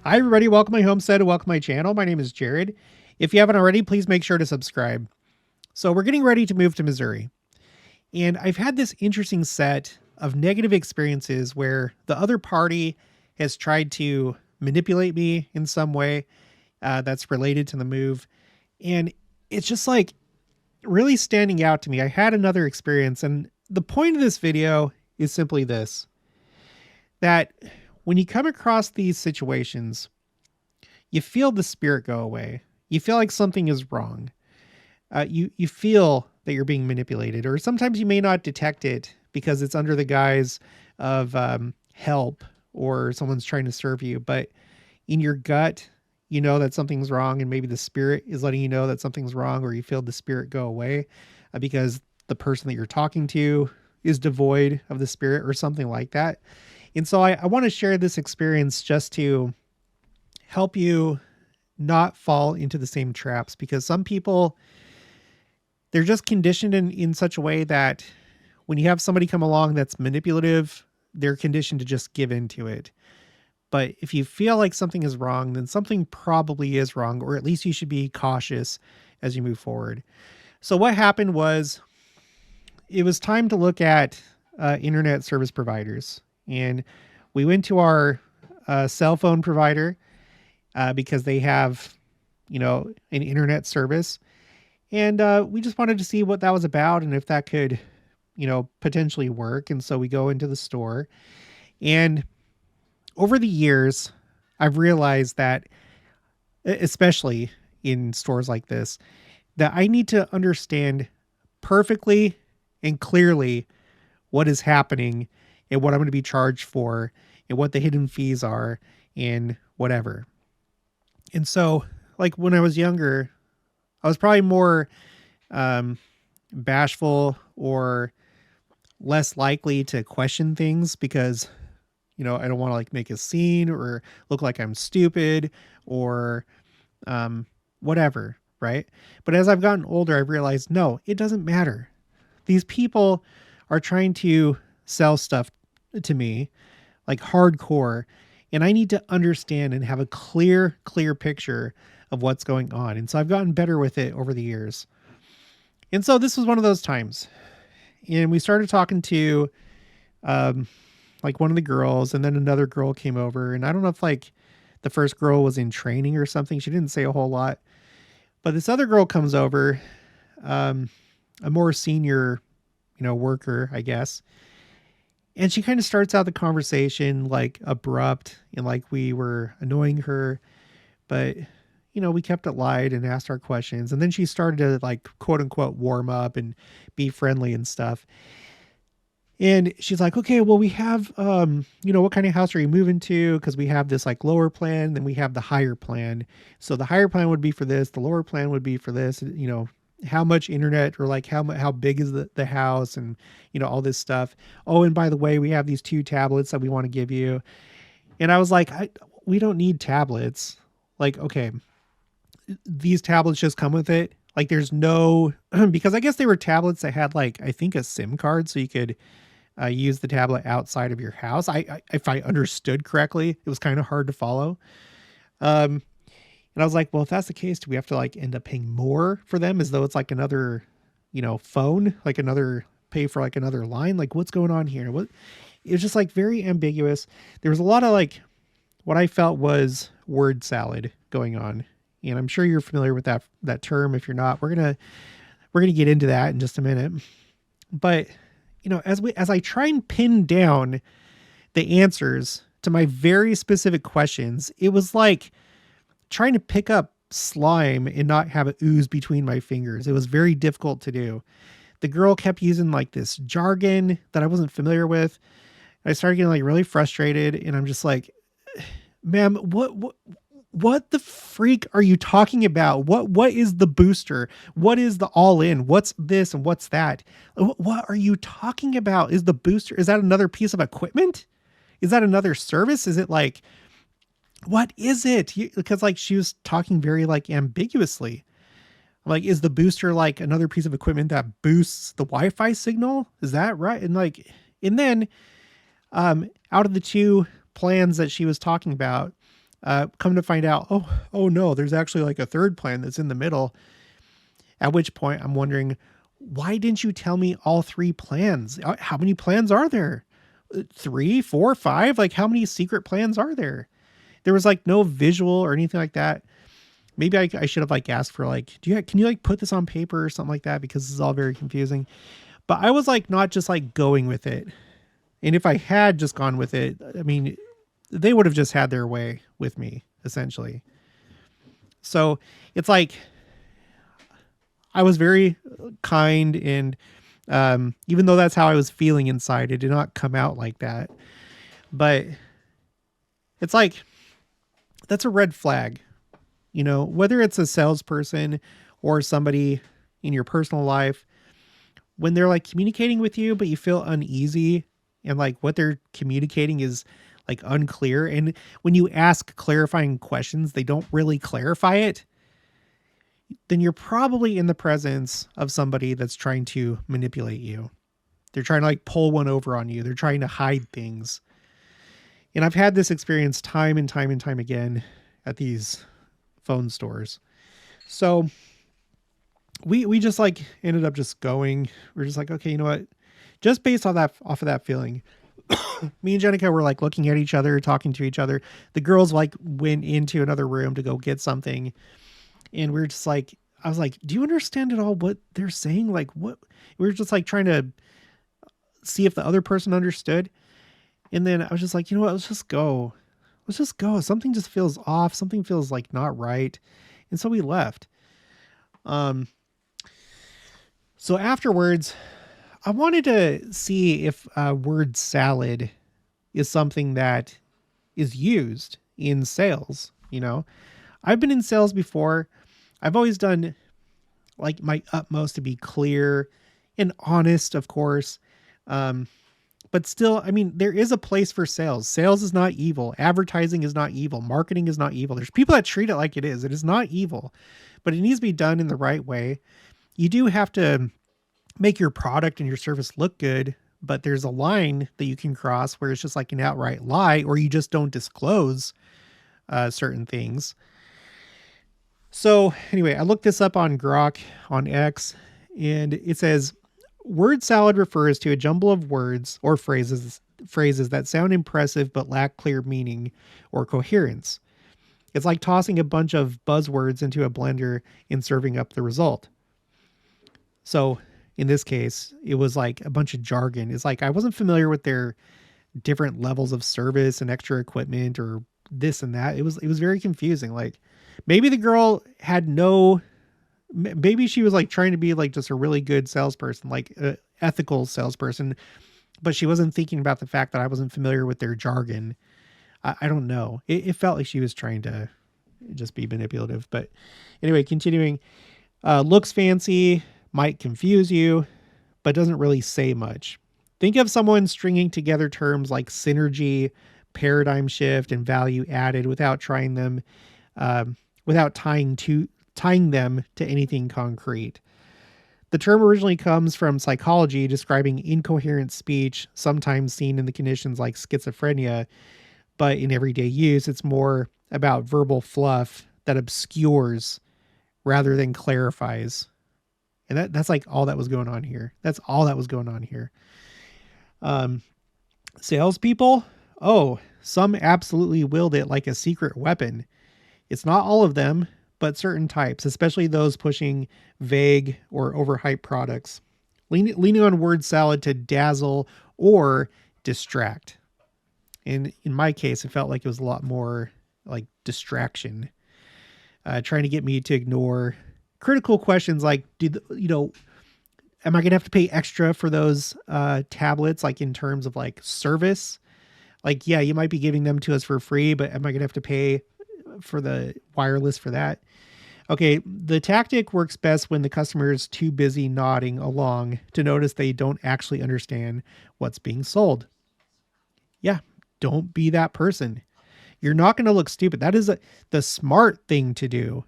Hi, everybody. Welcome to my homestead and welcome to my channel. My name is Jared. If you haven't already, please make sure to subscribe. So we're getting ready to move to Missouri. And I've had this interesting set of negative experiences where the other party has tried to manipulate me in some way that's related to the move. And it's just like really standing out to me. I had another experience, and the point of this video is simply this, that when you come across these situations, you feel the spirit go away. You feel like something is wrong. You feel that you're being manipulated, or sometimes you may not detect it because it's under the guise of help or someone's trying to serve you. But in your gut, you know that something's wrong, and maybe the spirit is letting you know that something's wrong, or you feel the spirit go away because the person that you're talking to is devoid of the spirit or something like that. And so I want to share this experience just to help you not fall into the same traps, because some people, they're just conditioned in such a way that when you have somebody come along that's manipulative, they're conditioned to just give into it. But if you feel like something is wrong, then something probably is wrong, or at least you should be cautious as you move forward. So what happened was, it was time to look at internet service providers. And we went to our cell phone provider because they have, an internet service. And we just wanted to see what that was about and if that could, potentially work. And so we go into the store. And over the years, I've realized that, especially in stores like this, that I need to understand perfectly and clearly what is happening and what I'm going to be charged for and what the hidden fees are and whatever. And so, like, when I was younger, I was probably more bashful or less likely to question things because, I don't want to like make a scene or look like I'm stupid or whatever, right? But as I've gotten older, I've realized, no, it doesn't matter. These people are trying to sell stuff to me like hardcore, and I need to understand and have a clear picture of what's going on. And so I've gotten better with it over the years. And so this was one of those times, and we started talking to like one of the girls, and then another girl came over, and I don't know if like the first girl was in training or something. She didn't say a whole lot, but this other girl comes over, a more senior, worker, I guess. And she kind of starts out the conversation like abrupt and like we were annoying her, but we kept it light and asked our questions. And then she started to like quote unquote warm up and be friendly and stuff. And she's like, okay, well, we have, what kind of house are you moving to? Because we have this like lower plan, then we have the higher plan. So the higher plan would be for this, the lower plan would be for this, how much internet, or like how big is the house, and, all this stuff. Oh, and by the way, we have these 2 tablets that we want to give you. And I was like, we don't need tablets. Like, okay, these tablets just come with it. Like there's no, because I guess they were tablets that had like, I think a SIM card so you could use the tablet outside of your house. If I understood correctly, it was kind of hard to follow. And I was like, well, if that's the case, do we have to like end up paying more for them as though it's like another, phone, like another pay for like another line? Like what's going on here? It was just like very ambiguous. There was a lot of like what I felt was word salad going on. And I'm sure you're familiar with that term. If you're not, we're going to get into that in just a minute. But, as I try and pin down the answers to my very specific questions, it was like trying to pick up slime and not have it ooze between my fingers. It was very difficult to do. The girl kept using like this jargon that I wasn't familiar with. I started getting like really frustrated, and I'm just like, ma'am, what the freak are you talking about? What is the booster? What is the all in? What's this and what's that? What are you talking about? Is the booster, is that another piece of equipment? Is that another service? Is it like, what is it? Because like she was talking very like ambiguously. Like, is the booster like another piece of equipment that boosts the Wi-Fi signal? Is that right? And then out of the 2 plans that she was talking about, Come to find out, oh no, there's actually like a third plan that's in the middle. At which point I'm wondering, why didn't you tell me all three plans? How many plans are there? Three, four, five? Like how many secret plans are there? There was like no visual or anything like that. Maybe I should have like asked for like, can you like put this on paper or something like that? Because this is all very confusing. But I was like, not just like going with it. And if I had just gone with it, I mean, they would have just had their way with me, essentially. So it's like, I was very kind, and even though that's how I was feeling inside, it did not come out like that. But it's like, that's a red flag, whether it's a salesperson or somebody in your personal life, when they're like communicating with you, but you feel uneasy and like what they're communicating is like unclear. And when you ask clarifying questions, they don't really clarify it. Then you're probably in the presence of somebody that's trying to manipulate you. They're trying to like pull one over on you. They're trying to hide things. And I've had this experience time and time and time again at these phone stores. So we just like ended up just going. We're just like, okay, you know what? Just based off of that feeling, me and Jenica were like looking at each other, talking to each other. The girls like went into another room to go get something. And we were just like, I was like, do you understand at all what they're saying? Like what? We were just like trying to see if the other person understood. And then I was just like, you know what? Let's just go. Let's just go. Something just feels off. Something feels like not right. And so we left. So afterwards, I wanted to see if word salad is something that is used in sales. I've been in sales before. I've always done like my utmost to be clear and honest, of course. But still, I mean, there is a place for sales. Sales is not evil. Advertising is not evil. Marketing is not evil. There's people that treat it like it is. It is not evil, but it needs to be done in the right way. You do have to make your product and your service look good, but there's a line that you can cross where it's just like an outright lie, or you just don't disclose certain things. So anyway, I looked this up on Grok on X, and it says word salad refers to a jumble of words or phrases that sound impressive but lack clear meaning or coherence. It's like tossing a bunch of buzzwords into a blender and serving up the result. So in this case, it was like a bunch of jargon. It's like I wasn't familiar with their different levels of service and extra equipment or this and that. It was very confusing. Like maybe the girl had maybe she was like trying to be like just a really good salesperson, like an ethical salesperson, but she wasn't thinking about the fact that I wasn't familiar with their jargon. I don't know. It felt like she was trying to just be manipulative. But anyway, continuing, looks fancy, might confuse you, but doesn't really say much. Think of someone stringing together terms like synergy, paradigm shift, and value added without tying them to anything concrete. The term originally comes from psychology, describing incoherent speech, sometimes seen in the conditions like schizophrenia, but in everyday use, it's more about verbal fluff that obscures rather than clarifies. And that's like all that was going on here. That's all that was going on here. Salespeople, some absolutely wield it like a secret weapon. It's not all of them, but certain types, especially those pushing vague or overhyped products, leaning on word salad to dazzle or distract. And in my case, it felt like it was a lot more like distraction, trying to get me to ignore critical questions like, am I going to have to pay extra for those tablets, like in terms of like service? Like, yeah, you might be giving them to us for free, but am I going to have to pay for the wireless for that? Okay, the tactic works best when the customer is too busy nodding along to notice they don't actually understand what's being sold. Yeah, don't be that person. You're not going to look stupid. That is the smart thing to do,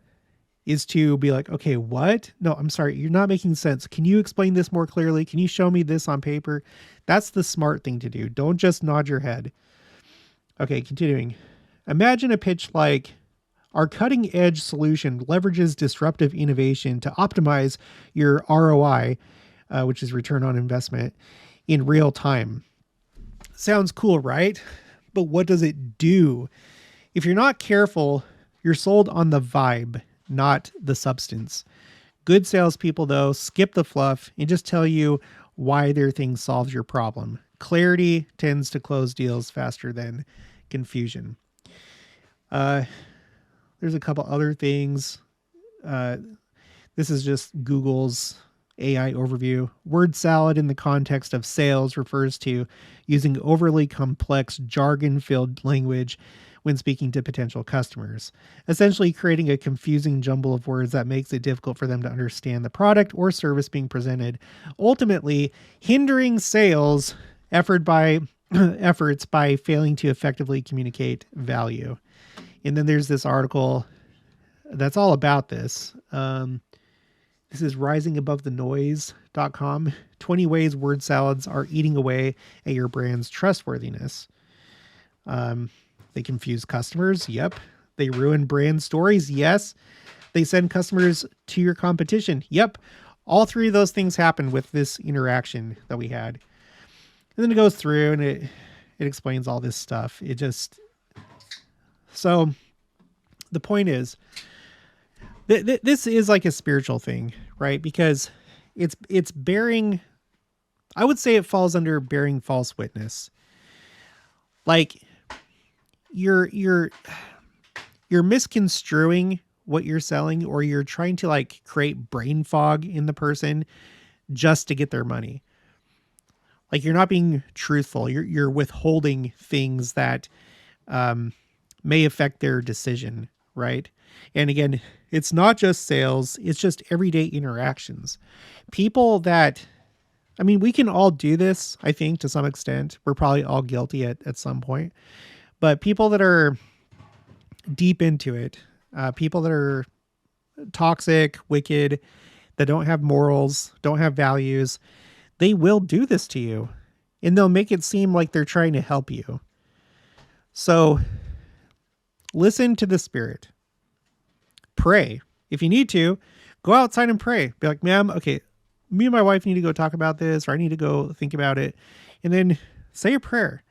is to be like, okay, what? No, I'm sorry. You're not making sense. Can you explain this more clearly? Can you show me this on paper? That's the smart thing to do. Don't just nod your head. Okay, continuing. Imagine a pitch like, our cutting edge solution leverages disruptive innovation to optimize your ROI, which is return on investment, in real time. Sounds cool, right? But what does it do? If you're not careful, you're sold on the vibe, not the substance. Good salespeople, though, skip the fluff and just tell you why their thing solves your problem. Clarity tends to close deals faster than confusion. There's a couple other things. This is just Google's AI overview. Word salad in the context of sales refers to using overly complex jargon-filled language when speaking to potential customers, essentially creating a confusing jumble of words that makes it difficult for them to understand the product or service being presented, ultimately hindering sales efforts by failing to effectively communicate value. And then there's this article that's all about this. This is risingabovethenoise.com. 20 ways word salads are eating away at your brand's trustworthiness. They confuse customers. Yep. They ruin brand stories. Yes. They send customers to your competition. Yep. All three of those things happened with this interaction that we had. And then it goes through and it explains all this stuff. So the point is, this is like a spiritual thing, right? Because it's bearing, I would say it falls under bearing false witness. Like you're misconstruing what you're selling, or you're trying to like create brain fog in the person just to get their money. Like you're not being truthful. You're withholding things that may affect their decision, right? And again, it's not just sales, it's just everyday interactions. People that, I mean, we can all do this, I think, to some extent. We're probably all guilty at some point. But people that are deep into it, people that are toxic, wicked, that don't have morals, don't have values, they will do this to you. And they'll make it seem like they're trying to help you. So listen to the Spirit. Pray. If you need to, go outside and pray. Be like, ma'am, okay, me and my wife need to go talk about this, or I need to go think about it. And then say a prayer.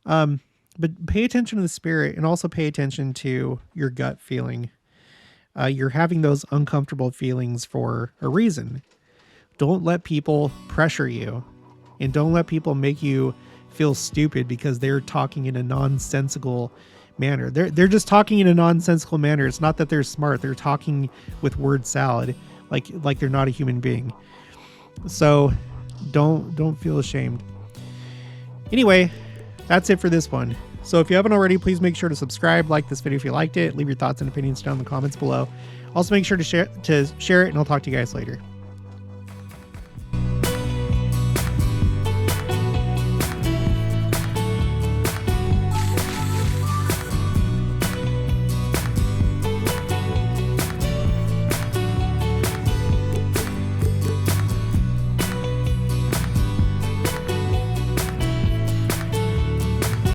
But pay attention to the Spirit, and also pay attention to your gut feeling. You're having those uncomfortable feelings for a reason. Don't let people pressure you, and don't let people make you feel stupid because they're talking in a nonsensical manner. They're just talking in a nonsensical manner. It's not that they're smart. They're talking with word salad, like they're not a human being. So don't feel ashamed. Anyway, that's it for this one. So if you haven't already, please make sure to subscribe, like this video if you liked it, leave your thoughts and opinions down in the comments below. Also make sure to share it, and I'll talk to you guys later.